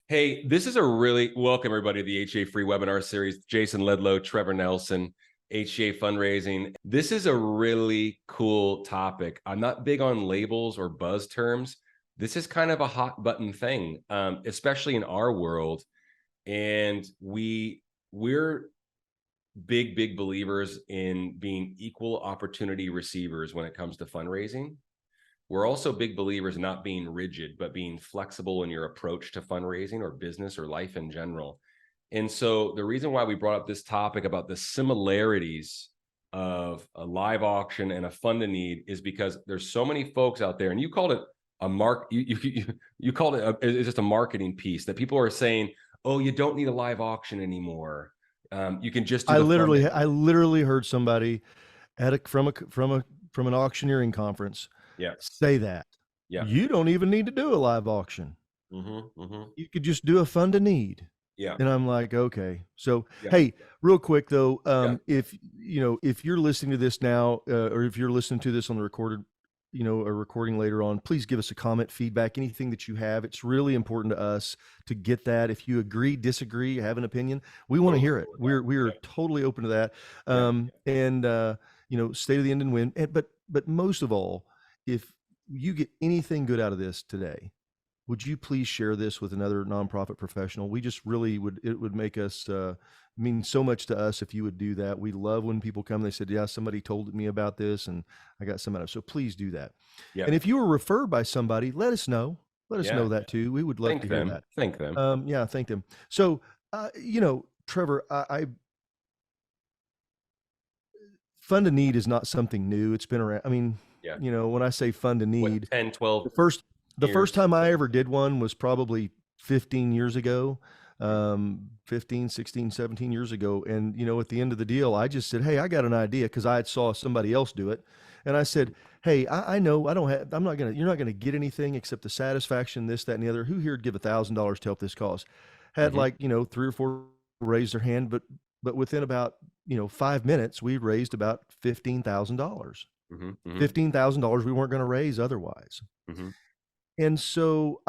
Hey, this is a really welcome everybody to the HA free webinar series. Jason Ledlow, Trevor Nelson, HA fundraising. This is a really cool topic. I'm not big on labels or buzz terms. This is kind of a hot button thing, especially in our world. And we're big believers in being equal opportunity receivers when it comes to fundraising. We're also big believers in not being rigid, but being flexible in your approach to fundraising or business or life in general. And so the reason why we brought up this topic about the similarities of a live auction and a fund in need is because there's so many folks out there, and you called it you called it it's just a marketing piece that people are saying, oh, you don't need a live auction anymore. You can just do I the fund. literally heard somebody from an auctioneering conference Yeah, say that yeah. you don't even need to do a live auction. Mm-hmm. You could just do a fund to need. Yeah, And I'm like, okay. So, yeah, hey, real quick though, yeah. if you're listening to this now, or if you're listening to this on the recorded, a recording later on, please give us a comment, feedback, anything that you have. It's really important to us to get that. If you agree, disagree, have an opinion, we want to hear it. We're totally open to that. State of the end and win. But most of all, if you get anything good out of this today, would you please share this with another nonprofit professional? We just really it would make us mean so much to us if you would do that. We love when people come, they said, yeah, somebody told me about this and I got some out of it. So please do that. Yeah. And if you were referred by somebody, let us know. Let us know that too. We would love Thank to hear them. that. Thank them. Yeah, thank them. So, Trevor, fund to need is not something new. It's been around. I mean, Yeah. when I say fund to need, 10, 12 the first time I ever did one was probably 15 years ago, 15, 16, 17 years ago. And, at the end of the deal, I just said, hey, I got an idea because I saw somebody else do it. And I said, hey, I know you're not going to get anything except the satisfaction, this, that, and the other. Who here would give $1,000 to help this cause? Had 3 or 4 raise their hand, but within about, 5 minutes, we raised about $15,000. $15,000 we weren't going to raise otherwise. And so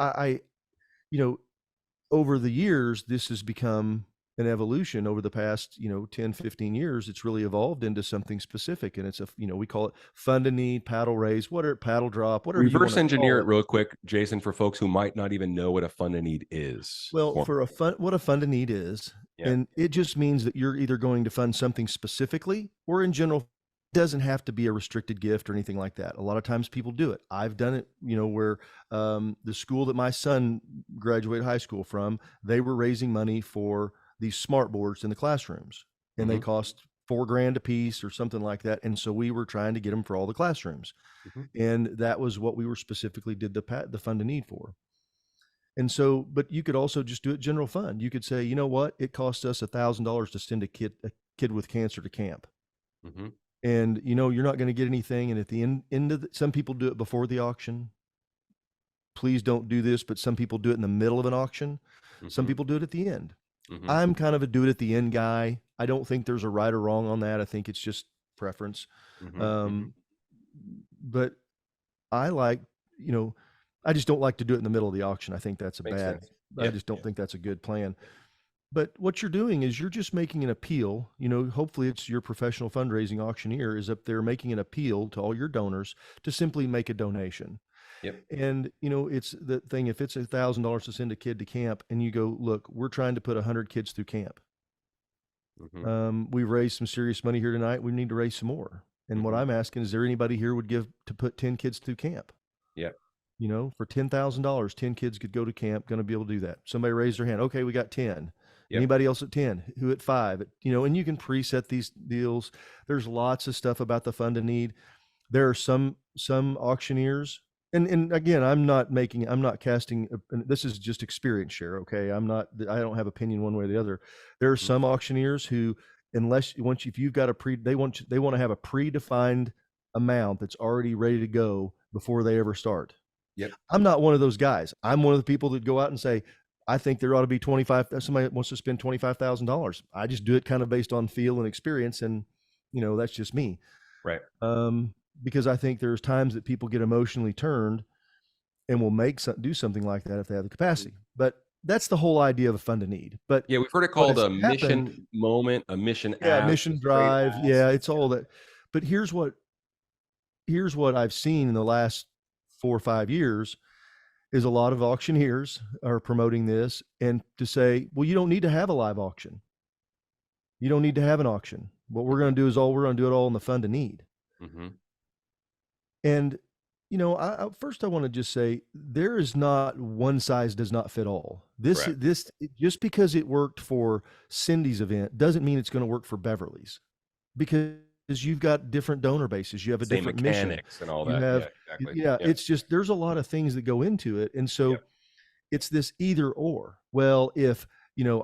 over the years, this has become an evolution over the past, 10, 15 years. It's really evolved into something specific. And it's we call it fund to need, paddle raise, paddle drop, whatever you want reverse to engineer call it real quick, Jason, for folks who might not even know what a fund to need is. Well, what a fund to need is, and it just means that you're either going to fund something specifically or in general. Doesn't have to be a restricted gift or anything like that. A lot of times people do it. I've done it, where the school that my son graduated high school from, they were raising money for these smart boards in the classrooms, and they cost $4,000 a piece or something like that. And so we were trying to get them for all the classrooms, and that was what we were specifically did the fund to need for. And so, but you could also just do it general fund. You could say, you know what, it cost us $1,000 to send a kid with cancer to camp. And you're not going to get anything. And at the end of some people do it before the auction. Please don't do this, but some people do it in the middle of an auction. Some people do it at the end. I'm kind of a do it at the end guy. I don't think there's a right or wrong on that. I think it's just preference. But I like, I just don't like to do it in the middle of the auction. I think that's I just don't think that's a good plan. But what you're doing is you're just making an appeal. Hopefully it's your professional fundraising auctioneer is up there making an appeal to all your donors to simply make a donation. And, it's the thing, if it's $1,000 to send a kid to camp and you go, look, we're trying to put 100 kids through camp. We've raised some serious money here tonight. We need to raise some more. And what I'm asking, is there anybody here would give to put 10 kids through camp? For $10,000, 10 kids could go to camp, going to be able to do that. Somebody raised their hand. Okay, we got 10. Anybody else at 10? Who at 5? And you can preset these deals. There's lots of stuff about the fund to need. There are some auctioneers, and again, I'm not casting. This is just experience share. Okay, I don't have opinion one way or the other. There are some auctioneers who, if you've got they want to have a predefined amount that's already ready to go before they ever start. I'm not one of those guys. I'm one of the people that go out and say, I think there ought to be somebody wants to spend $25,000. I just do it kind of based on feel and experience. And, that's just me. Right. Because I think there's times that people get emotionally turned and will do something like that if they have the capacity. But that's the whole idea of a fund a need. But Yeah, we've heard it what called has a happened, mission moment, a mission yeah, ask, mission just a great drive, ask. yeah, it's all that. But here's what I've seen in the last 4 or 5 years is a lot of auctioneers are promoting this, and to say, well, you don't need to have a live auction. You don't need to have an auction. What we're going to do is we're going to do it all in the fund a need. Mhm. And first I want to just say there is not one size does not fit all. Correct. Just because it worked for Cindy's event doesn't mean it's going to work for Beverly's, because you've got different donor bases, you have a Same different mission, mechanics and all you that. have Yeah, exactly. yeah, Yeah. it's just there's a lot of things that go into it, and so Yep. it's this either or. Well, if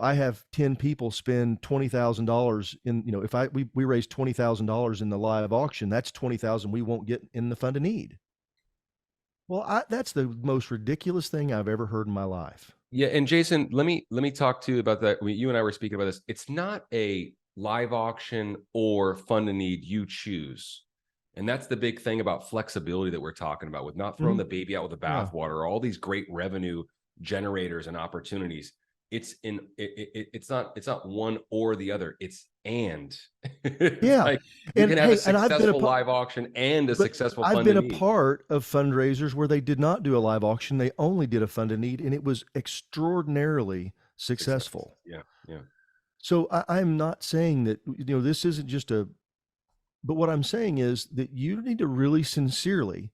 I have 10 people spend $20,000 in, if we raise $20,000 in the live auction, that's 20,000 we won't get in the fund of need. Well, that's the most ridiculous thing I've ever heard in my life. Yeah, and Jason, let me talk to you about that. You and I were speaking about this. It's not a live auction or fund a need, you choose. And that's the big thing about flexibility that we're talking about, with not throwing Mhm. the baby out with the Yeah. bathwater, all these great revenue generators and opportunities. It's not one or the other. It's and. It's Yeah. like you And can have a hey, and successful live auction and a but successful I've fund a been a need. part of fundraisers where they did not do a live auction. They only did a fund a need, and it was extraordinarily Success. successful. Yeah, yeah. So I'm not saying that, this isn't just but what I'm saying is that you need to really sincerely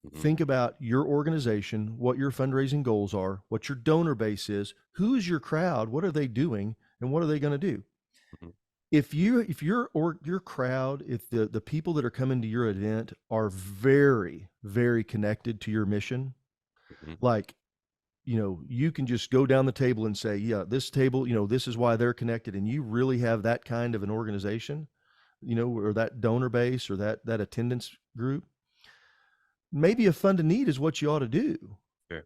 Mhm, think about your organization, what your fundraising goals are, what your donor base is, who is your crowd, what are they doing, and what are they going to do? mhm, If your crowd, if the people that are coming to your event are very, very connected to your mission, mhm. like, you can just go down the table and say, yeah, this table, this is why they're connected, and you really have that kind of an organization, or that donor base or that attendance group, maybe a fund to need is what you ought to do. Sure.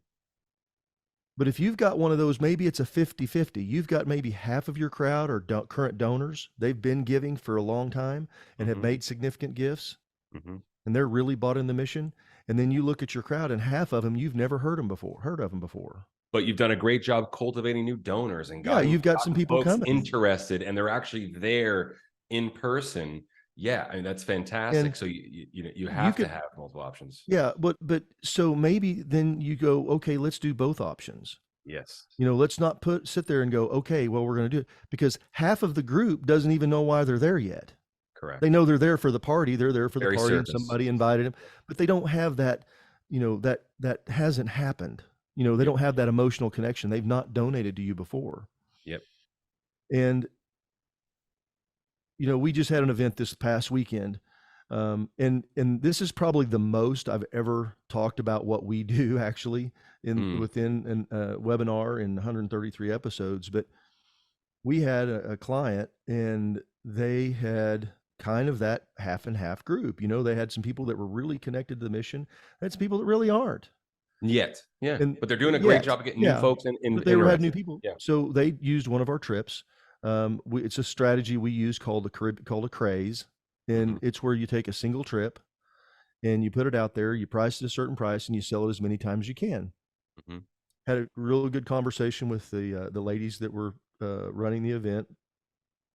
But if you've got one of those, maybe it's a 50-50. You've got maybe half of your crowd are current donors. They've been giving for a long time and have Mhm, made significant gifts, mhm. and they're really bought in the mission. And then you look at your crowd, and half of them you've never heard of them before. But you've done a great job cultivating new donors and Yeah, you've got some gotten people folks coming. interested, and they're actually there in person. Yeah, I mean, that's fantastic. And So you you have to could, have multiple options. yeah, but so maybe then you go, okay, let's do both options. Yes, Let's not sit there and go, okay, well, we're going to do it, because half of the group doesn't even know why they're there yet. They correct. know they're there for the party. They're there for the Very party, and surface. somebody invited them, but they don't have that, that hasn't happened. They Yep, don't have that emotional connection. They've not donated to you before. yep. And, we just had an event this past weekend. And this is probably the most I've ever talked about what we do actually Mm. within a webinar in 133 episodes. But we had a client, and they had kind of that half and half group. They had some people that were really connected to the mission. They had some people that really aren't. Yet, yeah, And but they're doing a great yet, job of getting new yeah, folks but they had new interested. people. Yeah. So they used one of our trips. It's a strategy we use called a craze. Mhm, And it's where you take a single trip and you put it out there, you price it a certain price, and you sell it as many times as you can. mhm, Had a real good conversation with the ladies that were running the event.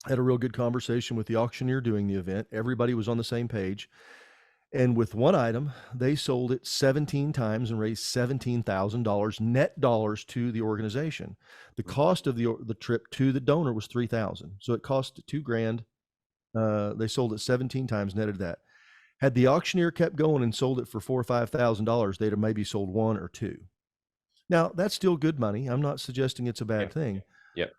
Had a real good conversation with the auctioneer doing the event. Everybody was on the same page. And with one item, they sold it 17 times and raised $17,000 net dollars to the organization. The mhm. cost of the trip to the donor was $3,000, so it cost $2,000. They sold it 17 times, netted that. Had the auctioneer kept going and sold it for $4,000 or $5,000, they'd have maybe sold one or two. Now, that's still good money. I'm not suggesting it's a Yeah, bad thing, yep,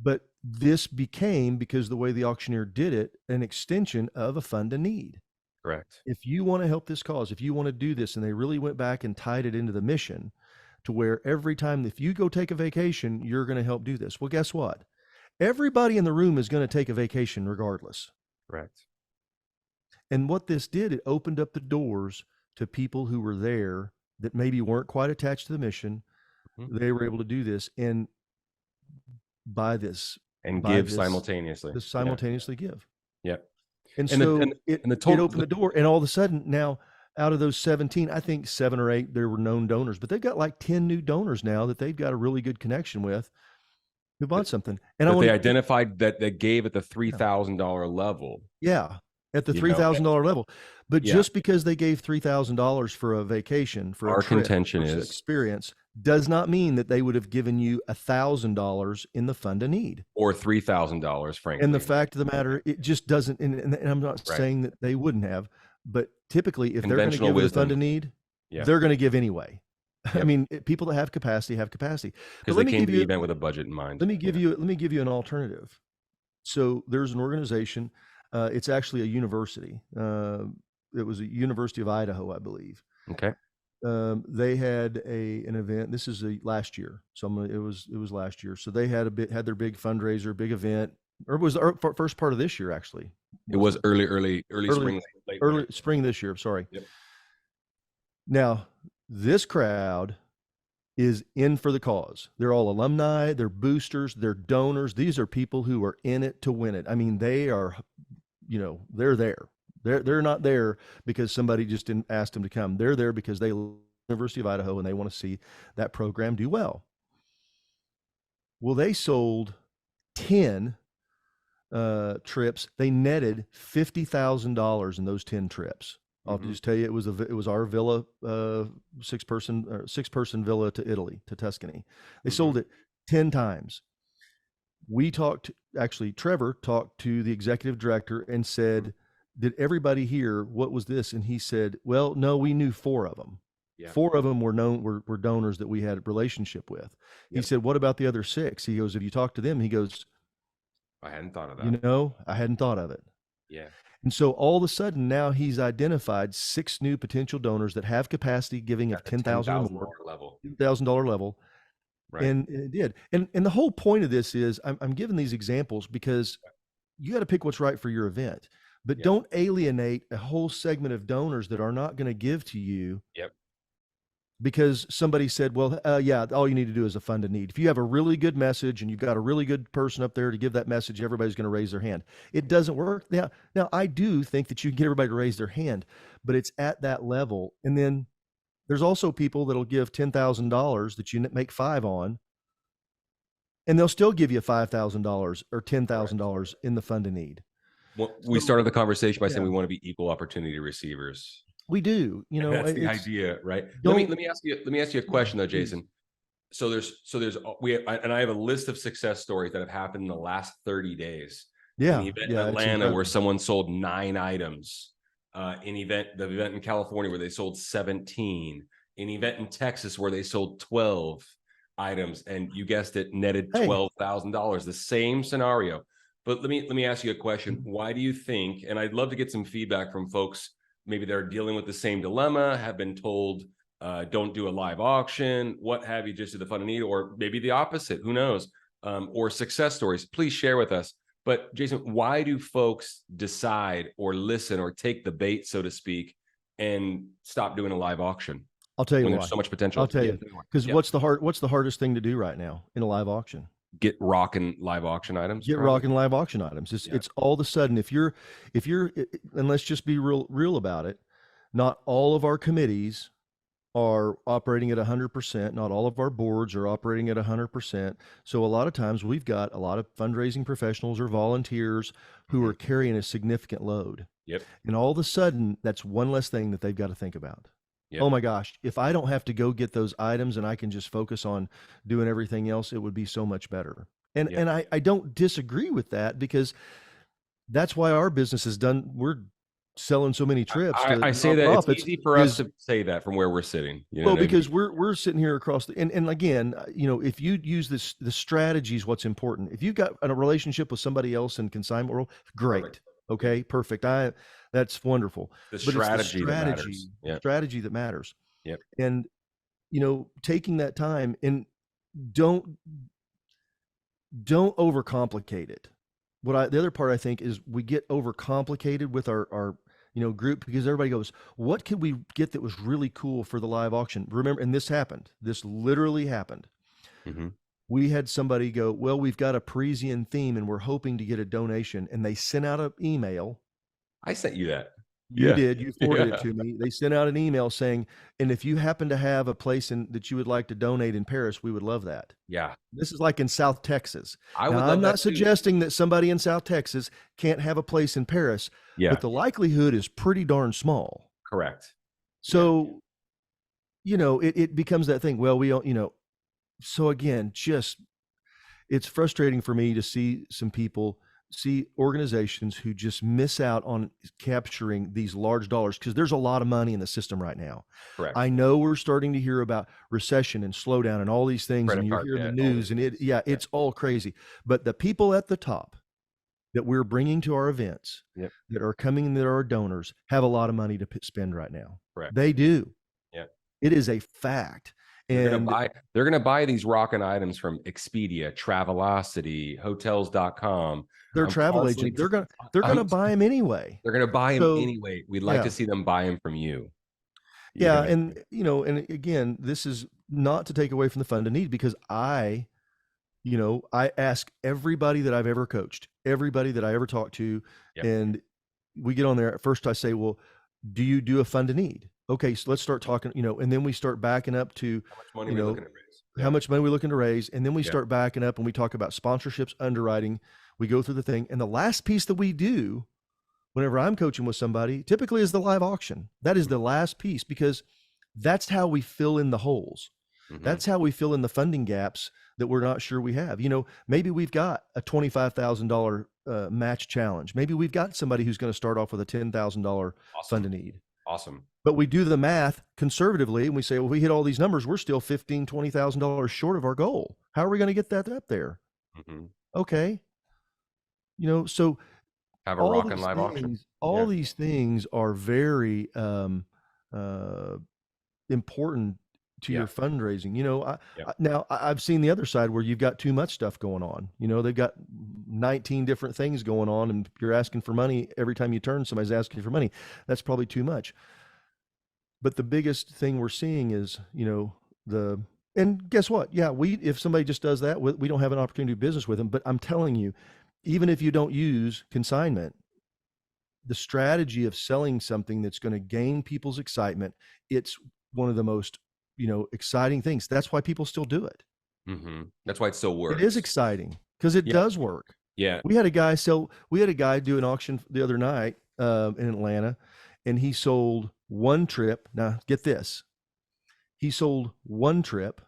but this became, because the way the auctioneer did it, an extension of a fund a need. correct. If you want to help this cause, if you want to do this, and they really went back and tied it into the mission to where every time if you go take a vacation, you're going to help do this. Well, guess what? Everybody in the room is going to take a vacation regardless. Correct. And what this did, it opened up the doors to people who were there that maybe weren't quite attached to the mission. Mhm. They were able to do this, and by And by give this, simultaneously. this Yeah, simultaneously give. yep. And And the so and it and the it total opened the door, and all of a sudden now out of those 17, I think 7 or 8 there were known donors, but they've got like 10 new donors now that they've got a really good connection with who bought something. And I That they want identified that they gave at the $3,000 level. yeah, at the You know, $3,000 level. But yeah. just because they gave $3,000 for a vacation, for a Our trip, contention for is experience, does not mean that they would have given you $1,000 in the fund of need. or $3,000, frankly. And the fact of the matter, it just doesn't. And I'm not Right. saying that they wouldn't have, but typically, if they're going to Conventional give it a fund wisdom. of need, Yeah. they're going to give anyway. I Yep. mean, people that have capacity have capacity. But Because let they me came give to the you event with a budget in mind. let me give you an alternative. So there's an organization. It's actually a university. It was a University of Idaho, I believe. Okay. They had an event. This is last year, so it was last year. So they had their big fundraiser, big event, or it was the first part of this year actually. It was early spring, late early winter. spring this year. Sorry. Yep. Now this crowd is in for the cause. They're all alumni, they're boosters, they're donors. These are people who are in it to win it. I mean, they are, they're there. They're not there because somebody just didn't ask them to come. They're there because they love the University of Idaho and they want to see that program do well. Well, they sold 10 trips. They netted $50,000 in those 10 trips. I'll just tell you, it was our villa, 6-person villa to Italy, to Tuscany. They sold it 10 times. Trevor talked to the executive director and said, did everybody hear what was this? And he said, well, no, we knew 4 of them. Yeah. 4 of them were donors that we had a relationship with. Yep. He said, what about the other 6? He goes, have you talked to them? He goes, I hadn't thought of that. I hadn't thought of it. Yeah. And so all of a sudden now he's identified 6 new potential donors that have capacity giving of $10,000 or more, $10,000 level. Right. And it did. And the whole point of this is I'm giving these examples because you got to pick what's right for your event, but don't alienate a whole segment of donors that are not going to give to you. Yep. Because somebody said, well, all you need to do is a fund of need. If you have a really good message and you've got a really good person up there to give that message, everybody's going to raise their hand. It doesn't work. Now, I do think that you can get everybody to raise their hand, but it's at that level. And then there's also people that'll give $10,000 that you make 5 on, and they'll still give you $5,000 or $10,000 in the fund of need. Well, we started the conversation by saying we want to be equal opportunity receivers. We do, that's the idea, right? Let me ask you a question though, Jason. So I have a list of success stories that have happened in the last 30 days. Yeah. An event in Atlanta where someone sold 9 items. The event in California where they sold 17. An event in Texas where they sold 12 items, and you guessed it, netted $12,000. The same scenario. But let me ask you a question. Why do you think? And I'd love to get some feedback from folks. Maybe they're dealing with the same dilemma, have been told, don't do a live auction, what have you, just do the fund of need, or maybe the opposite, who knows, or success stories. Please share with us. But Jason, why do folks decide or listen or take the bait, so to speak, and stop doing a live auction? I'll tell you why. There's so much potential. I'll tell you, because what's the hardest thing to do right now in a live auction? Get rocking live auction items. It's all of a sudden, if you're, and let's just be real about it. Not all of our committees are operating at 100%. Not all of our boards are operating at 100%. So a lot of times we've got a lot of fundraising professionals or volunteers who are carrying a significant load. Yep. And all of a sudden, that's one less thing that they've got to think about. Yep. Oh my gosh, if I don't have to go get those items and I can just focus on doing everything else, it would be so much better. And and I don't disagree with that, because that's why our business is done. We're selling so many trips. I say that it's easy for us to say that from where we're sitting. Because we're sitting here across the, and again, if you use the strategies, what's important. If you've got a relationship with somebody else in consignment world, great. Perfect. Okay, perfect. That's wonderful. But strategy that matters. Strategy that matters. Yep. And taking that time, and don't overcomplicate it. The other part I think is we get overcomplicated with our group, because everybody goes, what could we get that was really cool for the live auction? Remember, and this literally happened. Mm-hmm. We had somebody go, well, we've got a Parisian theme and we're hoping to get a donation. And they sent out an email. I sent you that. You Yeah. did. You forwarded it Yeah. to me. They sent out an email saying, and if you happen to have a place that you would like to donate in Paris, we would love that. Yeah. This is like in South Texas. I Now, would I'm love not that too. suggesting that somebody in South Texas can't have a place in Paris, Yeah. but the likelihood is pretty darn small. Correct. Yeah. So, it becomes that thing. Well, we don't, so again, it's frustrating for me to see organizations who just miss out on capturing these large dollars because there's a lot of money in the system right now. Correct. I know we're starting to hear about recession and slowdown and all these things, Credit and you're card hearing the debt, all news, these and things. it's all crazy. But the people at the top that we're bringing to our events Yep. that are coming, that are donors, have a lot of money to spend right now. Correct. They do. Yeah. It is a fact. They're And gonna buy these rockin' items from Expedia, Travelocity, Hotels.com. their I'm travel constantly agent, they're gonna buy them anyway. They're gonna buy them So anyway. We'd like to yeah. see them buy them from you. You're Yeah, gonna and and again, this is not to take away from the fund to need, because I ask everybody that I've ever coached, everybody that I ever talked to, Yep. and we get on there. At first I say, well, do you do a fund to need? Okay, so let's start talking, and then we start backing up to How much money are we looking to raise? how much money we're looking to raise, and then we Yeah. start backing up and we talk about sponsorships, underwriting. We go through the thing, and the last piece that we do whenever I'm coaching with somebody typically is the live auction. That is the last piece, because that's how we fill in the holes. Mhm. That's how we fill in the funding gaps that we're not sure we have. Maybe we've got a $25,000 match challenge. Maybe we've got somebody who's going to start off with a $10,000 fund to need. Awesome. But we do the math conservatively and we say, well, we hit all these numbers, we're still $15,000, $20,000 short of our goal. How are we going to get that up there? Mm-hmm. Okay. So have a all rockin' these live auction. things, all these things are very important to your fundraising. Now I've seen the other side where you've got too much stuff going on. They've got 19 different things going on, and you're asking for money every time you turn, somebody's asking for money. That's probably too much. But the biggest thing we're seeing is, and guess what? Yeah, if somebody just does that, we don't have an opportunity to do business with them. But I'm telling you, even if you don't use consignment, the strategy of selling something that's going to gain people's excitement, it's one of the most, exciting things. That's why people still do it. Mm-hmm. That's why it still works. It is exciting because it does work. Yeah. We had a guy do an auction the other night in Atlanta, and he sold one trip. Now get this. He sold one trip.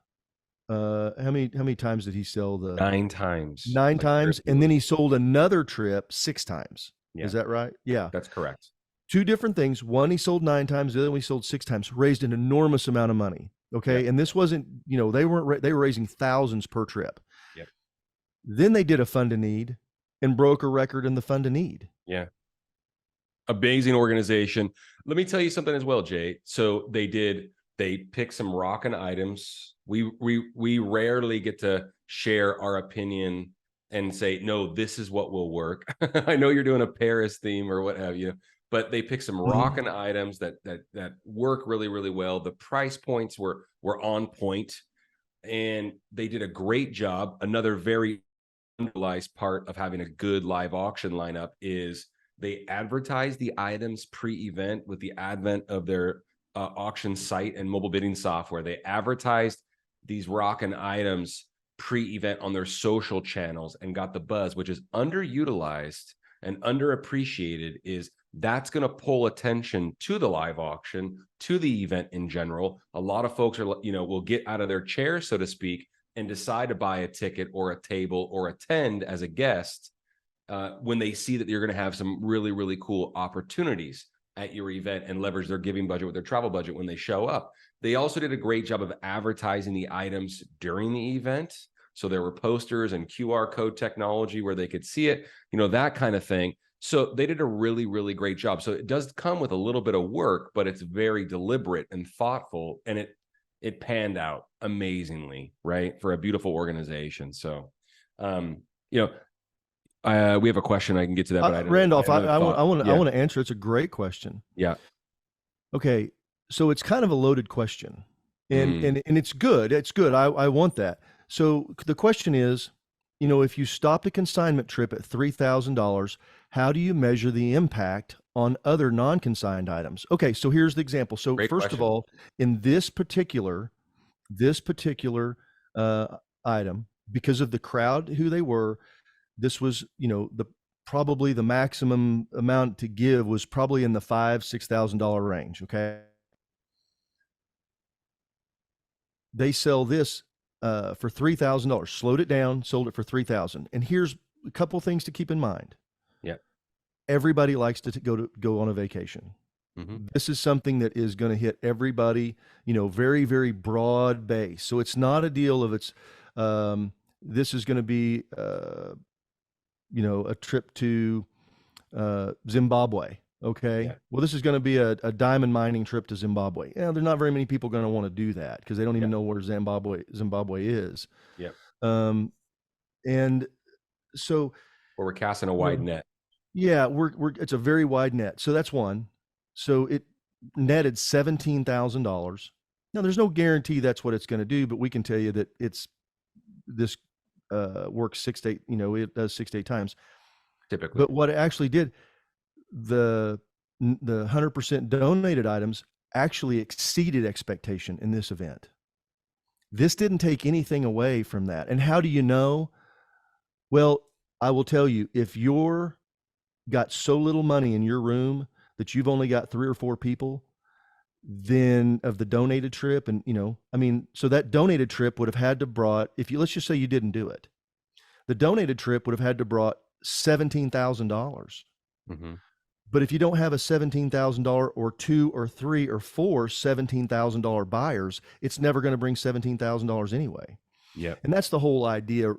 How many times did he sell 9 times? 9 times. And then he sold another trip 6 times. Yeah. Is that right? Yeah. That's correct. 2 different things. One, he sold 9 times. The other one, he sold 6 times, raised an enormous amount of money. Okay. Yep. And this wasn't, they were raising thousands per trip. Yep. Then they did a fund to need and broke a record in the fund to need. Yeah. Amazing organization. Let me tell you something as well, Jay. So they picked some rockin' items. We rarely get to share our opinion and say, no, this is what will work. I know you're doing a Paris theme or what have you, but they picked some rockin' items that work really, really well. The price points were on point, and they did a great job. Another very underutilized part of having a good live auction lineup is they advertise the items pre-event with the advent of their auction site and mobile bidding software. They advertised these rockin' items pre-event on their social channels and got the buzz, which is underutilized and underappreciated. Is that's going to pull attention to the live auction, to the event in general. A lot of folks will get out of their chair, so to speak, and decide to buy a ticket or a table or attend as a guest when they see that you're going to have some really, really cool opportunities at your event and leverage their giving budget with their travel budget when they show up. They also did a great job of advertising the items during the event. So there were posters and QR code technology where they could see it, that kind of thing. So they did a really, really great job. So it does come with a little bit of work, but it's very deliberate and thoughtful, and it panned out amazingly, right, for a beautiful organization. So, we have a question. I can get to that, but Randolph, I want to answer. It's a great question. Yeah. Okay, so it's kind of a loaded question, and it's good. It's good. I want that. So the question is, if you stopped a consignment trip at $3,000, how do you measure the impact on other non-consigned items. Okay, so here's the example. So Great first of question. all, in this particular uh, item, because of the crowd who they were, this was, the probably the maximum amount to give was probably in the $5,000-$6,000 range. Okay, they sell this for $3,000. Slowed it down, sold it for $3,000. And here's a couple things to keep in mind. Yeah. Everybody likes to go on a vacation. Mm-hmm. This is something that is going to hit everybody, very, very broad base. So it's not a deal of this is going to be, a trip to Zimbabwe. Okay. Yeah. Well, this is going to be a diamond mining trip to Zimbabwe. Yeah, there's not very many people going to want to do that because they don't even know where Zimbabwe is. Yeah. And so, or we're casting a wide net. Yeah, it's a very wide net. So that's one. So it netted $17,000. Now there's no guarantee that's what it's going to do, but we can tell you that this works 6 to 8. It does 6 to 8 times typically. But what it actually did, the 100% donated items actually exceeded expectation in this event. This didn't take anything away from that. And how do you know? Well, I will tell you, if you're got so little money in your room that you've only got 3 or 4 people, then of the donated trip, and so that donated trip would have had to brought, let's just say you didn't do it, the donated trip would have had to brought $17,000. Mm-hmm. But if you don't have a $17,000 or 2 or 3 or 4 $17,000 buyers, it's never going to bring $17,000 anyway. Yeah. And that's the whole idea,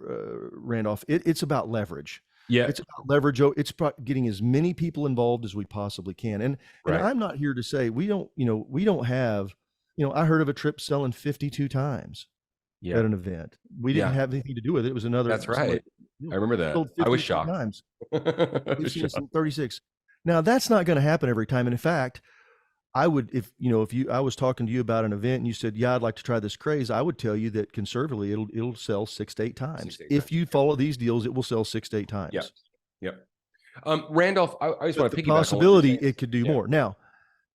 Randolph. It's about leverage. Yeah. It's about leverage. It's about getting as many people involved as we possibly can. And I'm not here to say we don't have, I heard of a trip selling 52 times at an event. We didn't have anything to do with it. It was another. That's right. I remember that. I was shocked. Times. We've seen 36. Now that's not going to happen every time. And in fact, I would, I was talking to you about an event and you said, yeah, I'd like to try this craze, I would tell you that conservatively it'll sell 6 to 8 times. If you follow these deals, it will sell 6 to 8 times. Yeah. Randolph, I just want to piggyback possibility it could do more. Now,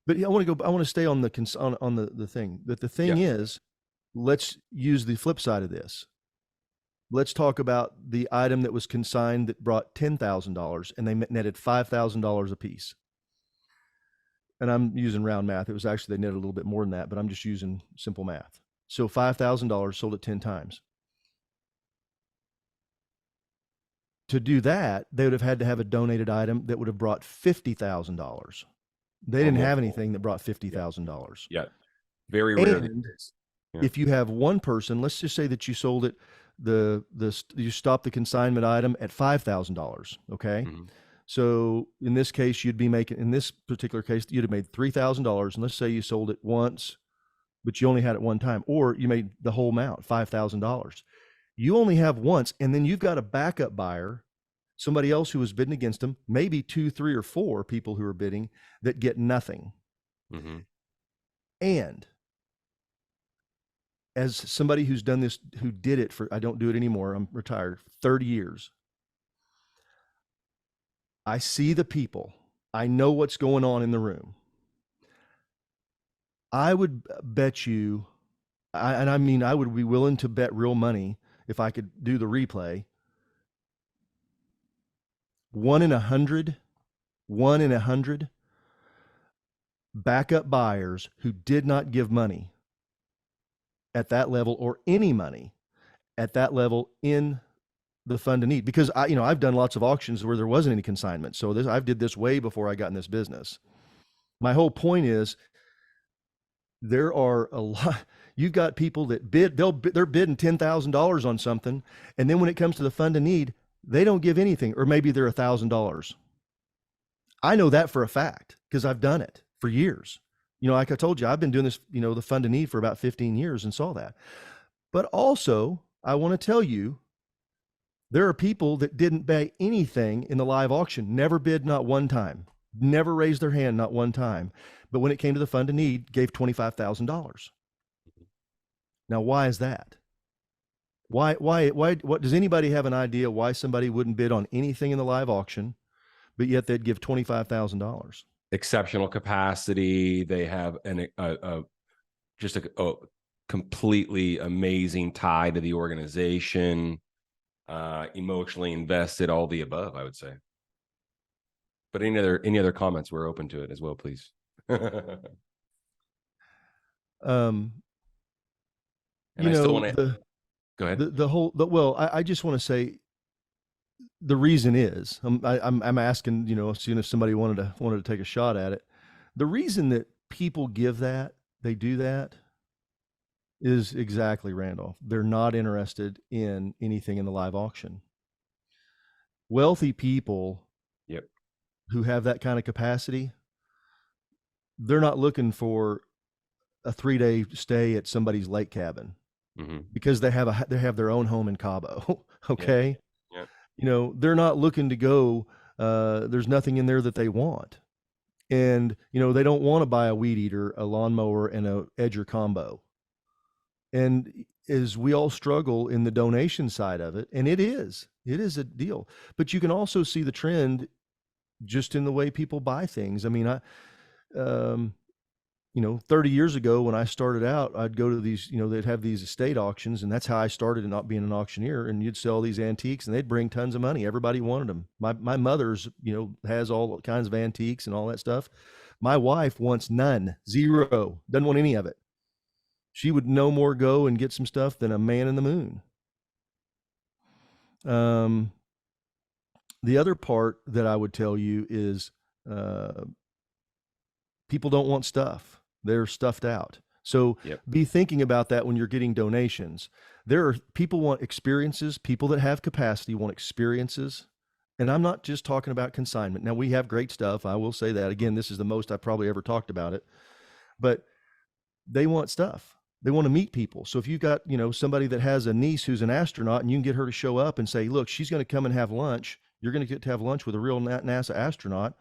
but I want to stay on the thing. But the thing is, let's use the flip side of this. Let's talk about the item that was consigned that brought $10,000 and they netted $5,000 a piece. And I'm using round math. It was actually, they netted a little bit more than that, but I'm just using simple math. So $5,000 sold it 10 times. To do that, they would have had to have a donated item that would have brought $50,000. They didn't have anything that brought $50,000. Yeah. Very rare. If you have one person, let's just say that you sold it, you stopped the consignment item at $5,000. Okay. Mm-hmm. So in this case, in this particular case, you'd have made $3,000. And let's say you sold it once, but you only had it one time, or you made the whole amount, $5,000. You only have once, and then you've got a backup buyer, somebody else who was bidding against them, maybe 2, 3, or 4 people who are bidding that get nothing. Mm-hmm. And as somebody who's done this, who did it I don't do it anymore, I'm retired, 30 years. I see the people. I know what's going on in the room. I would bet you, I would be willing to bet real money if I could do the replay. 1 in 100 backup buyers who did not give money at that level, or any money at that level in the fund of need, because I've done lots of auctions where there wasn't any consignment. So I did this way before I got in this business. My whole point is, there are a lot. You've got people that they're bidding $10,000 on something, and then when it comes to the fund of need, they don't give anything, or maybe they're $1,000. I know that for a fact because I've done it for years. Like I told you, I've been doing this, the fund of need for about 15 years and saw that. But also, I want to tell you, there are people that didn't pay anything in the live auction, never bid, not one time, never raised their hand, not one time. But when it came to the fund of need, gave $25,000. Now, why is that? Why, what does anybody have an idea why somebody wouldn't bid on anything in the live auction, but yet they'd give $25,000. Exceptional capacity. They have just a completely amazing tie to the organization, emotionally invested, all the above, I would say. But any other comments, we're open to it as well, please. And I still want to go ahead. Well, I just want to say the reason is I'm asking, seeing if somebody wanted to take a shot at it. The reason that people give that, they do that, is exactly, Randolph. They're not interested in anything in the live auction. Wealthy people, yep, who have that kind of capacity, they're not looking for a 3-day stay at somebody's lake cabin, because they have their own home in Cabo. Okay. Yeah. They're not looking to go, there's nothing in there that they want. And, they don't want to buy a weed eater, a lawnmower, and a edger combo. And as we all struggle in the donation side of it, and it is a deal, but you can also see the trend just in the way people buy things. I mean, 30 years ago when I started out, I'd go to these, they'd have these estate auctions, and that's how I started in not being an auctioneer. And you'd sell these antiques, and they'd bring tons of money. Everybody wanted them. My mother's, has all kinds of antiques and all that stuff. My wife wants none, zero, doesn't want any of it. She would no more go and get some stuff than a man in the moon. The other part that I would tell you is, people don't want stuff. They're stuffed out. So be thinking about that when you're getting donations. There are people want experiences. People that have capacity want experiences. And I'm not just talking about consignment. Now, we have great stuff. I will say that. Again, this is the most I've probably ever talked about it. But they want stuff. They want to meet people. So if you've got, somebody that has a niece who's an astronaut, and you can get her to show up and say, look, she's going to come and have lunch. You're going to get to have lunch with a real NASA astronaut.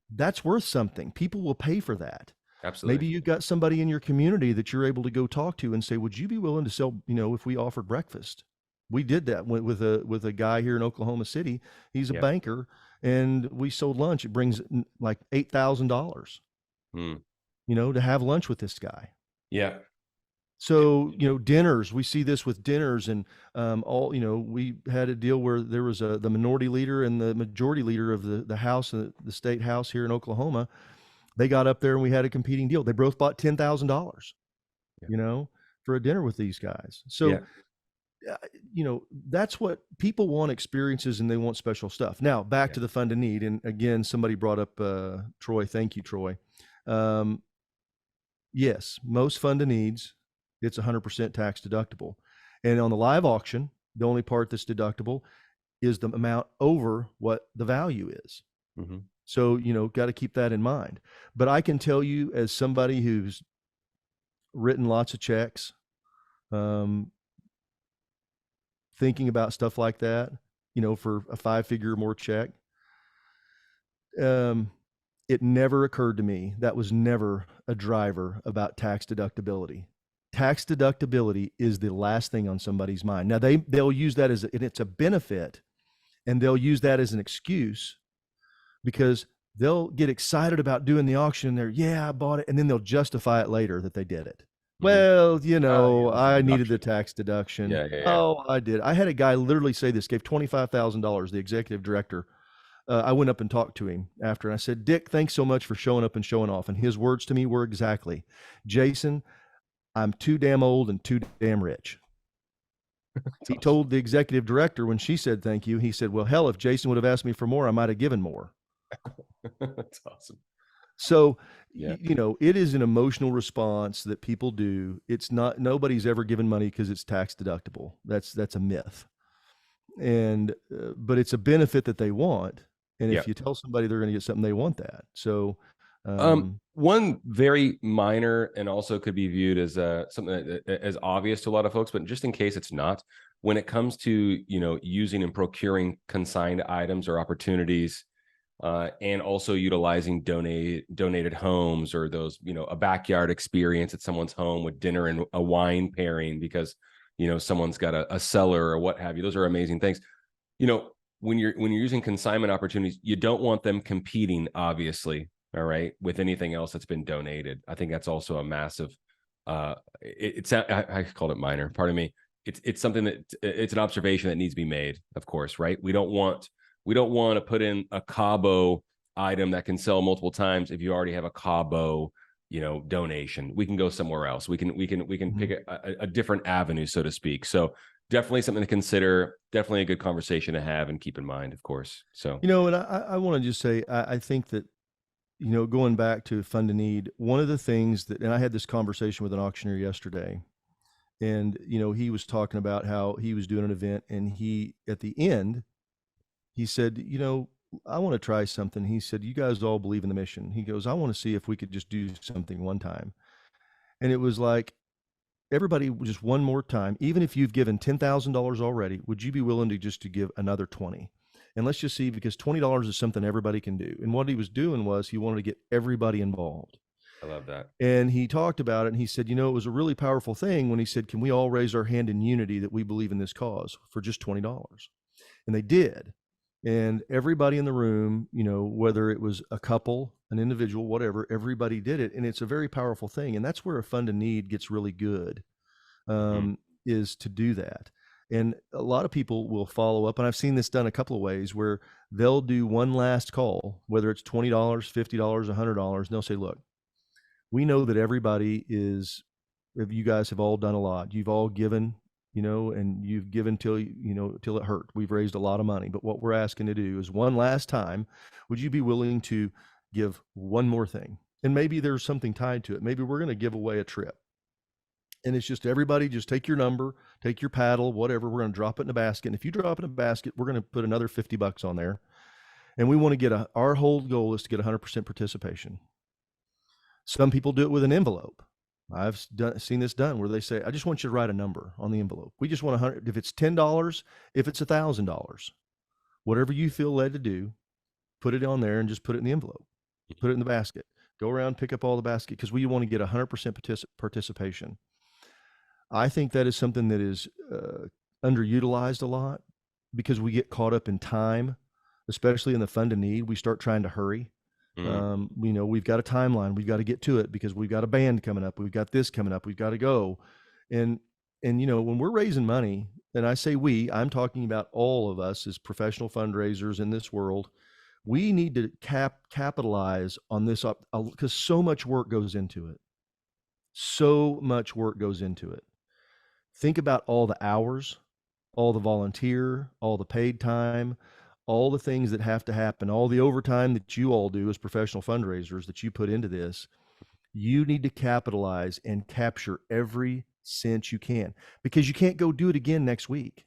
That's worth something. People will pay for that. Absolutely. Maybe you've got somebody in your community that you're able to go talk to and say, would you be willing to sell, if we offered breakfast? We did that with a guy here in Oklahoma City. He's a banker, and we sold lunch. It brings like $8,000, to have lunch with this guy. Yeah. So, dinners, we see this with dinners, and we had a deal where there was the minority leader and the majority leader of the house, the state house here in Oklahoma. They got up there and we had a competing deal. They both bought $10,000, for a dinner with these guys. So, that's what people want, experiences, and they want special stuff. Now, back to the fund to need. And again, somebody brought up Troy. Thank you, Troy. Yes, most fund to needs, it's 100% tax deductible. And on the live auction, the only part that's deductible is the amount over what the value is. So, got to keep that in mind. But I can tell you, as somebody who's written lots of checks, thinking about stuff like that, for a 5-figure or more check, it never occurred to me. That was never a driver about tax deductibility. Tax deductibility is the last thing on somebody's mind. Now, they'll use that and it's a benefit, and they'll use that as an excuse, because they'll get excited about doing the auction, and I bought it, and then they'll justify it later that they did it. Well, I needed the tax deduction. Oh, I did. I had a guy literally say this, gave $25,000, the executive director. I went up and talked to him after, and I said, Dick, thanks so much for showing up and showing off. And his words to me were exactly, Jason, I'm too damn old and too damn rich. He told the executive director, when she said thank you, he said, well, hell, if Jason would have asked me for more, I might have given more. That's awesome. So, it is an emotional response that people do. It's not, nobody's ever given money because it's tax deductible. That's a myth. And, but it's a benefit that they want. And if you tell somebody they're going to get something, they want that. So, one very minor, and also could be viewed as something as obvious to a lot of folks, but just in case it's not, when it comes to, using and procuring consigned items or opportunities, and also utilizing donated homes, or those, a backyard experience at someone's home with dinner and a wine pairing because, someone's got a cellar or what have you. Those are amazing things. when you're using consignment opportunities, you don't want them competing, obviously, all right, with anything else that's been donated. I think that's also a massive. I called it minor. Pardon me. It's something that it's an observation that needs to be made. Of course, right? We don't want to put in a Cabo item that can sell multiple times if you already have a Cabo, donation. We can go somewhere else. We can pick a different avenue, so to speak. So definitely something to consider. Definitely a good conversation to have and keep in mind, of course. So And I want to just say, I think that, going back to fund a need, one of the things that, and I had this conversation with an auctioneer yesterday, and, he was talking about how he was doing an event, and at the end, he said, I want to try something. He said, you guys all believe in the mission. He goes, I want to see if we could just do something one time. And it was like, everybody, just one more time, even if you've given $10,000 already, would you be willing to give another 20? And let's just see, because $20 is something everybody can do. And what he was doing was he wanted to get everybody involved. I love that. And he talked about it, and he said, it was a really powerful thing when he said, can we all raise our hand in unity that we believe in this cause for just $20? And they did. And everybody in the room, whether it was a couple, an individual, whatever, everybody did it. And it's a very powerful thing. And that's where a fund of need gets really good, is to do that. And a lot of people will follow up. And I've seen this done a couple of ways where they'll do one last call, whether it's $20, $50, $100. And they'll say, look, we know that everybody you guys have all done a lot. You've all given, and you've given till it hurt. We've raised a lot of money, but what we're asking to do is one last time, would you be willing to give one more thing? And maybe there's something tied to it. Maybe we're going to give away a trip. And it's just, everybody just take your number, take your paddle, whatever. We're going to drop it in a basket. And if you drop it in a basket, we're going to put another $50 on there. And we want to get our whole goal is to get 100% participation. Some people do it with an envelope. I've seen this done where they say, I just want you to write a number on the envelope. We just want 100. If it's $10, if it's $1,000, whatever you feel led to do, put it on there and just put it in the envelope, put it in the basket, go around, pick up all the basket, because we want to get 100% participation. I think that is something that is underutilized a lot, because we get caught up in time, especially in the fund of need. We start trying to hurry. We've got a timeline. We've got to get to it because we've got a band coming up. We've got this coming up. We've got to go. And when we're raising money, and I say I'm talking about all of us as professional fundraisers in this world, we need to capitalize on this up, because so much work goes into it. So much work goes into it. Think about all the hours, all the volunteer, all the paid time, all the things that have to happen, all the overtime that you all do as professional fundraisers that you put into this. You need to capitalize and capture every cent you can, because you can't go do it again next week.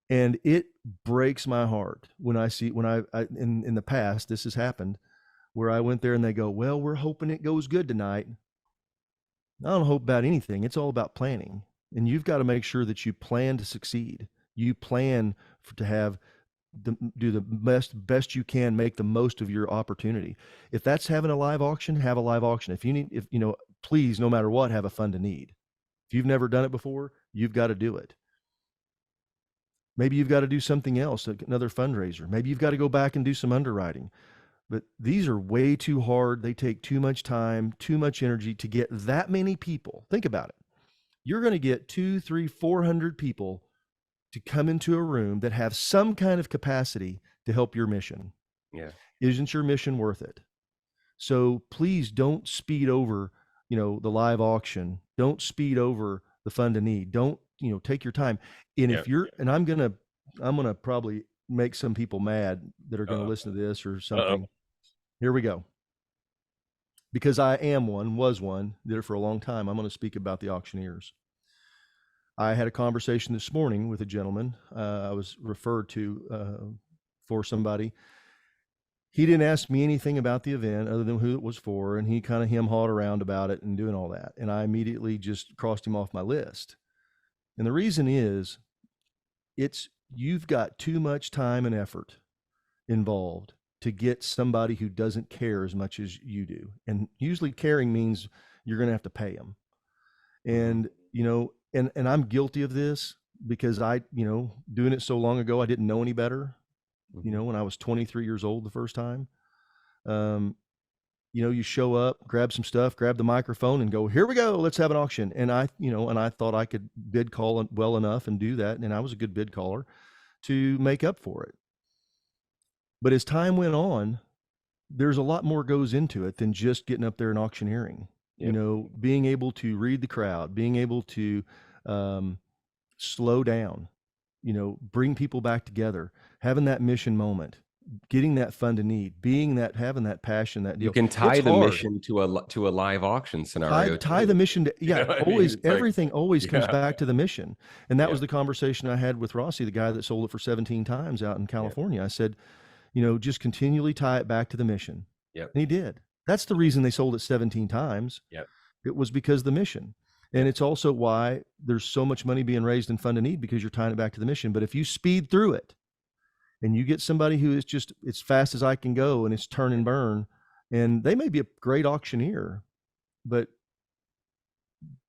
And it breaks my heart when I see, in the past, this has happened where I went there and they go, well, we're hoping it goes good tonight. I don't hope about anything. It's all about planning. And you've got to make sure that you plan to succeed. You plan to do the best you can, make the most of your opportunity. If that's having a live auction, have a live auction. Please, no matter what, have a fund of need. If you've never done it before, you've got to do it. Maybe you've got to do something else, another fundraiser. Maybe you've got to go back and do some underwriting. But these are way too hard. They take too much time, too much energy to get that many people. Think about it. You're going to get 200, 300, 400 people to come into a room that have some kind of capacity to help your mission. Yeah. Isn't your mission worth it? So please don't speed over, the live auction. Don't speed over the fund of need. Don't, take your time. And if I'm going to probably make some people mad that are going to listen to this or something. Here we go. Because I was one, did it for a long time. I'm going to speak about the auctioneers. I had a conversation this morning with a gentleman. I was referred to for somebody. He didn't ask me anything about the event other than who it was for, and he kind of hem-hawed around about it and doing all that. And I immediately just crossed him off my list. And the reason is, you've got too much time and effort involved to get somebody who doesn't care as much as you do. And usually caring means you're going to have to pay them. And, and I'm guilty of this because doing it so long ago, I didn't know any better. when I was 23 years old the first time. Um, you show up, grab some stuff, grab the microphone and go, here we go, let's have an auction. And I thought I could bid call well enough and do that. And I was a good bid caller to make up for it. But as time went on, there's a lot more goes into it than just getting up there and auctioneering. Being able to read the crowd, being able to slow down, bring people back together, having that mission moment, getting that fund to need, having that passion, that deal. You can tie the mission to a live auction scenario. Tie the mission to, always, everything always comes back to the mission. And that was the conversation I had with Rossi, the guy that sold it for 17 times out in California. I said, just continually tie it back to the mission. And he did. That's the reason they sold it 17 times. It was because of the mission. And it's also why there's so much money being raised in Fund to Need, because you're tying it back to the mission. But if you speed through it and you get somebody who is just as fast as I can go and it's turn and burn, and they may be a great auctioneer, but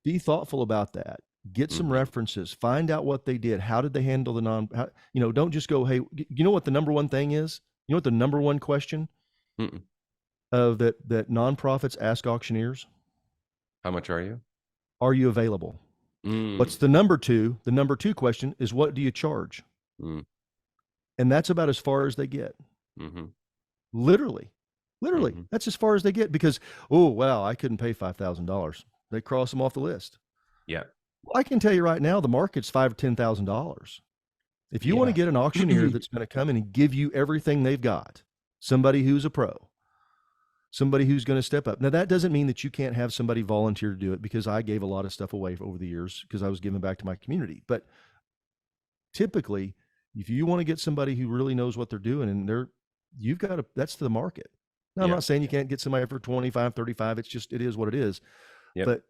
be thoughtful about that. Get some references, find out what they did. How did they handle the don't just go, hey, you know what the number one thing is? You know what the number one question that nonprofits ask auctioneers? How much are you? Are you available? What's the number two? The number two question is, what do you charge? And that's about as far as they get. Literally, that's as far as they get, because, oh, well, I couldn't pay $5,000. They cross them off the list. Well, I can tell you right now, the market's $5,000 to $10,000. If you want to get an auctioneer that's going to come in and give you everything they've got, somebody who's a pro, somebody who's going to step up. Now, that doesn't mean that you can't have somebody volunteer to do it, because I gave a lot of stuff away over the years because I was giving back to my community. But typically, if you want to get somebody who really knows what they're doing, and that's the market. Now, I'm not saying you can't get somebody for 25, 35. It is what it is. But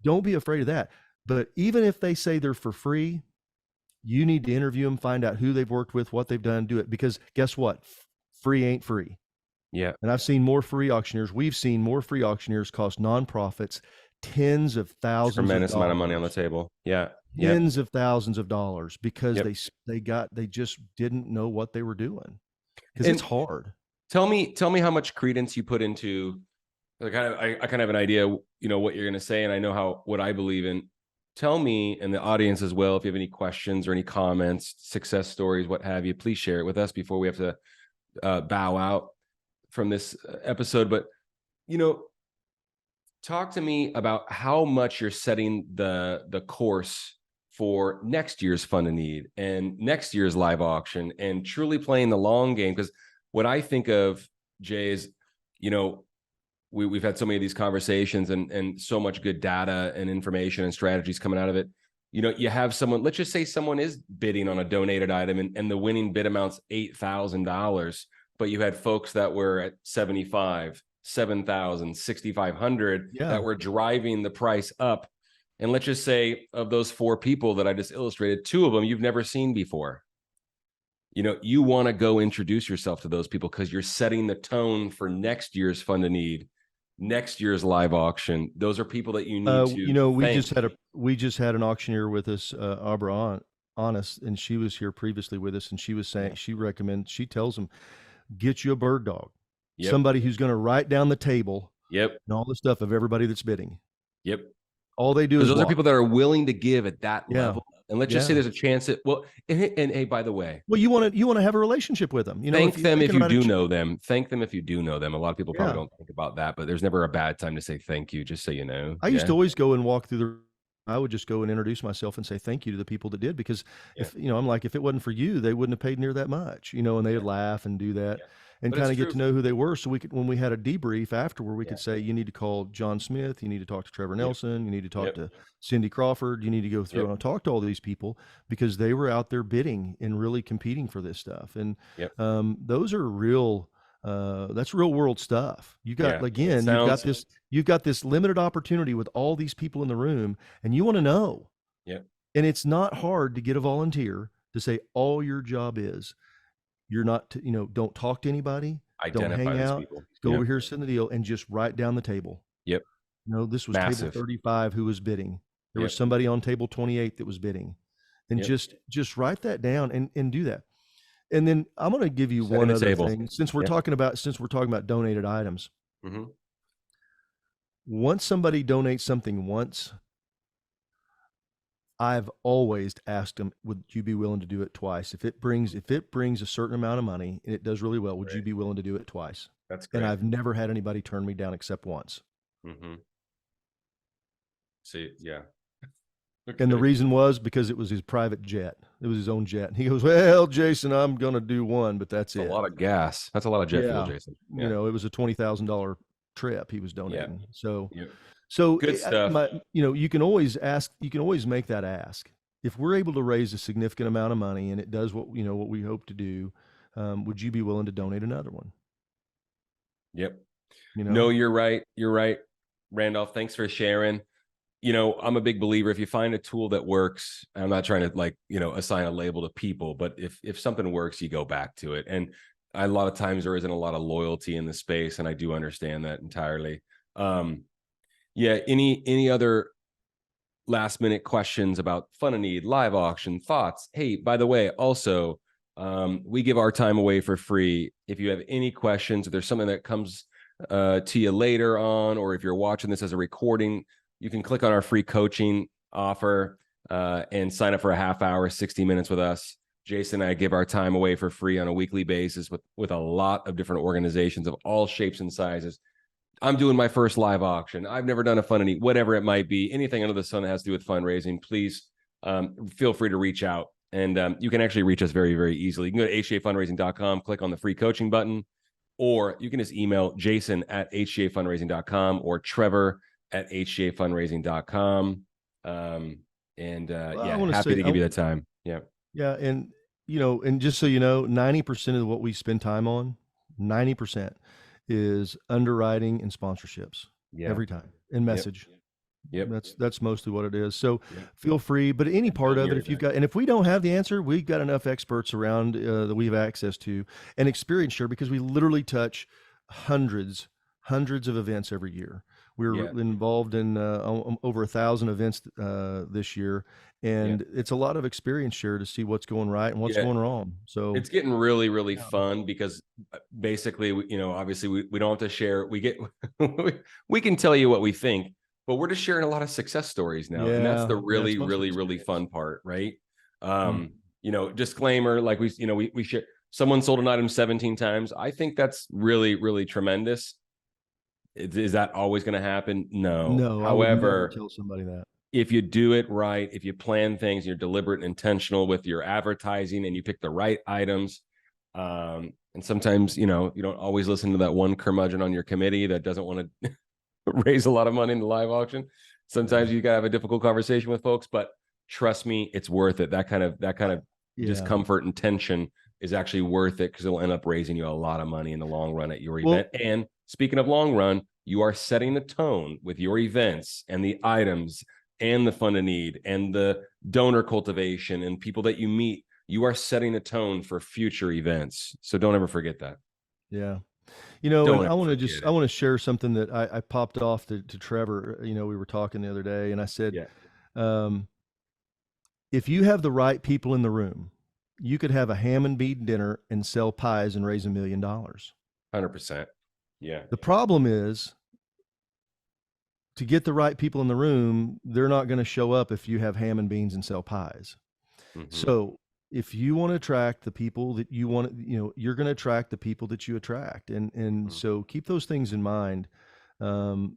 don't be afraid of that. But even if they say they're for free, you need to interview them, find out who they've worked with, what they've done, do it. Because guess what? Free ain't free. And I've seen more free auctioneers. We've seen more free auctioneers cost nonprofits tens of thousands of dollars. Tremendous amount of money on the table. Tens of thousands of dollars, because they just didn't know what they were doing, because it's hard. Tell me how much credence you put into, I kind of have an idea, what you're going to say, and I know what I believe in. Tell me, and the audience as well, if you have any questions or any comments, success stories, what have you, please share it with us before we have to bow out from this episode. But, talk to me about how much you're setting the course for next year's Fund to Need and next year's live auction, and truly playing the long game. Because what I think of, Jay, is, we've had so many of these conversations and so much good data and information and strategies coming out of it. You have someone, let's just say someone is bidding on a donated item and the winning bid amount's $8,000, but you had folks that were at 75, 7,000, 6,500 that were driving the price up. And let's just say, of those four people that I just illustrated, two of them you've never seen before. You want to go introduce yourself to those people, because you're setting the tone for next year's Fund to Need, next year's live auction. Those are people that you need to we just had an auctioneer with us, Abra Honest, and she was here previously with us, and she was saying she tells them, get you a bird dog, somebody who's going to write down the table and all the stuff of everybody that's bidding. All they do is those are people that are willing to give at that level. And let's just say there's a chance that, and hey, by the way, you want to have a relationship with them. Thank them if you do know them. Thank them if you do know them. A lot of people probably don't think about that, but there's never a bad time to say thank you, just so you know. I used to always go and walk through I would just go and introduce myself and say thank you to the people that did, because if I'm like, if it wasn't for you, they wouldn't have paid near that much, and they would laugh and do that. And kind of get to know who they were, so we could, when we had a debrief afterward, we could say, you need to call John Smith, you need to talk to Trevor Nelson, you need to talk to Cindy Crawford, you need to go through and talk to all these people, because they were out there bidding and really competing for this stuff. And those are real, that's real world stuff. You got, again, you've got this limited opportunity with all these people in the room, and you want to know. And it's not hard to get a volunteer to say, all your job is, you're not, don't talk to anybody. Identify, don't hang out. People. Go over here, send the deal, and just write down the table. This was massive. Table 35 who was bidding. There was somebody on table 28 that was bidding, and just write that down and do that. And then I'm going to give you Setting one the other table. thing, since we're talking about donated items. Mm-hmm. Once somebody donates something once, I've always asked them, would you be willing to do it twice? If it brings a certain amount of money and it does really well, would you be willing to do it twice? That's And great. I've never had anybody turn me down except once. Mm-hmm. See, yeah. And the reason was because it was his private jet. It was his own jet. And he goes, well, Jason, I'm going to do one, but that's a it. lot of gas. That's a lot of jet fuel, Jason. Yeah. You know, it was a $20,000 trip he was donating. Yeah. So, Yeah. so good stuff. you can always make that ask. If we're able to raise a significant amount of money and it does what we hope to do, would you be willing to donate another one? Yep. You know? No, you're right. You're right. Randolph, thanks for sharing. I'm a big believer, if you find a tool that works, I'm not trying to assign a label to people, but if something works, you go back to it. And a lot of times there isn't a lot of loyalty in the space, and I do understand that entirely. Yeah. Any other last minute questions about Fund a Need, live auction, thoughts? Hey, by the way, also, we give our time away for free. If you have any questions, if there's something that comes to you later on, or if you're watching this as a recording, you can click on our free coaching offer and sign up for a half hour, 60 minutes with us. Jason and I give our time away for free on a weekly basis with a lot of different organizations of all shapes and sizes. I'm doing my first live auction. I've never done a Fund a Need, whatever it might be, anything under the sun that has to do with fundraising, please feel free to reach out. And you can actually reach us very, very easily. You can go to hcafundraising.com, click on the free coaching button, or you can just email jason@hcafundraising.com or trevor@hcafundraising.com. Happy to give you the time. Yeah. Yeah. And, and just so you know, 90% of what we spend time on, 90% is underwriting and sponsorships every time, and message. Yep. That's mostly what it is. So feel free, but any part of it, if we don't have the answer, we've got enough experts around that we have access to, and experience share, because we literally touch hundreds of events every year. We're involved in over 1,000 events this year, and it's a lot of experience share to see what's going right and what's going wrong. So it's getting really, really fun, because basically, obviously we don't have to share. We can tell you what we think, but we're just sharing a lot of success stories now. And that's the really, really, really fun part, right? Disclaimer, like we share, someone sold an item 17 times. I think that's really, really tremendous. Is that always going to happen? No. However, I would never tell somebody that. If you do it right, if you plan things, you're deliberate and intentional with your advertising, and you pick the right items. And sometimes, you don't always listen to that one curmudgeon on your committee that doesn't want to raise a lot of money in the live auction. Sometimes you gotta have a difficult conversation with folks, but trust me, it's worth it. That kind of discomfort and tension is actually worth it, because it'll end up raising you a lot of money in the long run at your event. And speaking of long run, you are setting the tone with your events and the items and the Fund a Need and the donor cultivation and people that you meet. You are setting the tone for future events. So don't ever forget that. Yeah. And I want to share something that I popped off to Trevor. We were talking the other day, and I said, if you have the right people in the room, you could have a ham and bean dinner and sell pies and raise $1 million. 100%. Yeah. The problem is, to get the right people in the room, they're not going to show up if you have ham and beans and sell pies. Mm-hmm. So if you want to attract the people that you want, you're going to attract the people that you attract. And so keep those things in mind. Don't,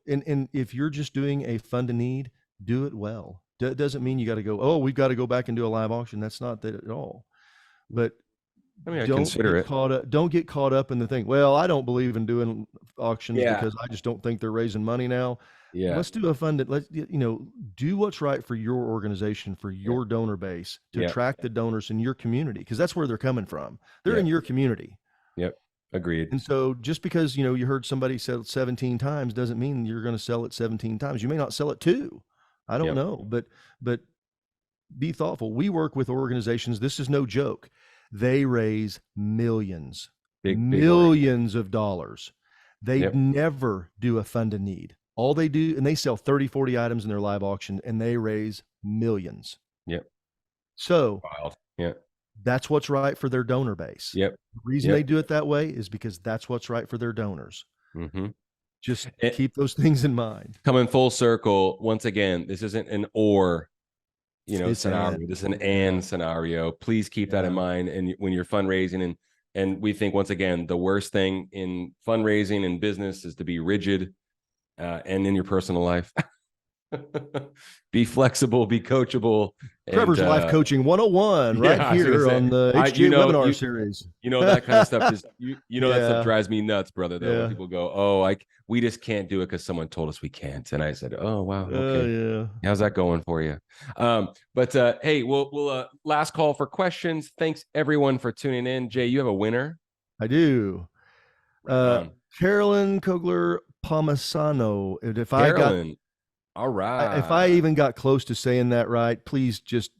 and if you're just doing a Fund a Need, do it well. It doesn't mean you got to go, we've got to go back and do a live auction. That's not that at all. But don't get caught up in the thing. Well, I don't believe in doing auctions because I just don't think they're raising money now. Yeah. Let's do a fund that do what's right for your organization, for your donor base, to attract the donors in your community, because that's where they're coming from. They're in your community. Yep. Agreed. And so just because, you heard somebody sell it 17 times doesn't mean you're going to sell it 17 times. You may not sell it 2. I don't know, but be thoughtful. We work with organizations. This is no joke. They raise millions, millions of dollars. They never do a Fund a Need. All they do, and they sell 30, 40 items in their live auction, and they raise millions. Yep. So that's what's right for their donor base. Yep. The reason they do it that way is because that's what's right for their donors. Mm-hmm. Just keep those things in mind. Coming full circle, once again, this isn't an or, scenario. This is an and scenario. Please keep that in mind. And when you're fundraising, and we think, once again, the worst thing in fundraising and business is to be rigid, and in your personal life. Be flexible, be coachable. Trevor's Life Coaching 101 right here on the HGA webinar series. That kind of stuff is that stuff drives me nuts, brother, though. When people go, oh, we just can't do it because someone told us we can't. And I said, oh, wow, okay. How's that going for you? But hey, we'll last call for questions. Thanks everyone for tuning in. Jay, you have a winner? I do. Carolyn Kogler Palmisano. Carolyn. All right. If I even got close to saying that right, please just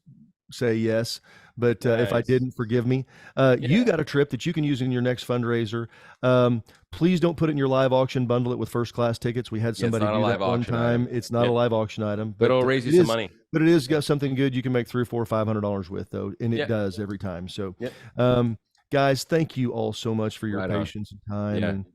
say yes. But if I didn't, forgive me. You got a trip that you can use in your next fundraiser. Please don't put it in your live auction. Bundle it with first class tickets. We had somebody do that one time. It's not a live auction item, but it'll raise you some money. But it is got something good you can make $300, $400, $500 with, though, and it does every time. So, guys, thank you all so much for your patience and time and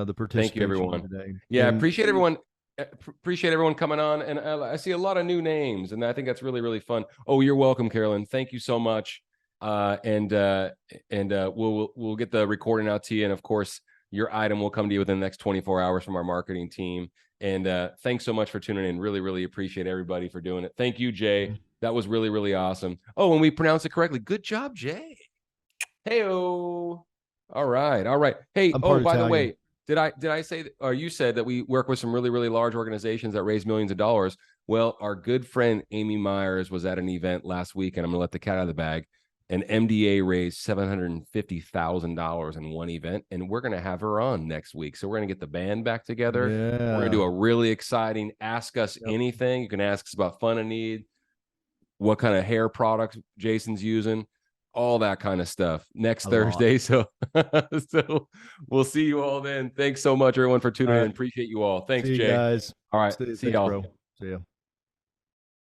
the participation. Thank you, everyone. Today. Yeah, appreciate everyone. Appreciate everyone coming on, and I see a lot of new names, and I think that's really, really fun. Oh, you're welcome, Carolyn. Thank you so much. And we'll get the recording out to you, and of course, your item will come to you within the next 24 hours from our marketing team. And thanks so much for tuning in. Really, really appreciate everybody for doing it. Thank you, Jay. That was really, really awesome. Oh, and we pronounced it correctly. Good job, Jay. Hey-o. All right. Hey, by the way. Did I say that, or you said that we work with some really, really large organizations that raise millions of dollars? Well, our good friend Amy Myers was at an event last week, and I'm going to let the cat out of the bag. And MDA raised $750,000 in one event, and we're going to have her on next week. So we're going to get the band back together. We're going to do a really exciting Ask Us Anything. You can ask us about Fun and Need, what kind of hair products Jason's using, all that kind of stuff next Thursday. So we'll see you all then. Thanks so much, everyone, for tuning in. Appreciate you all. Thanks, Jay. Guys. All right. See y'all. See ya.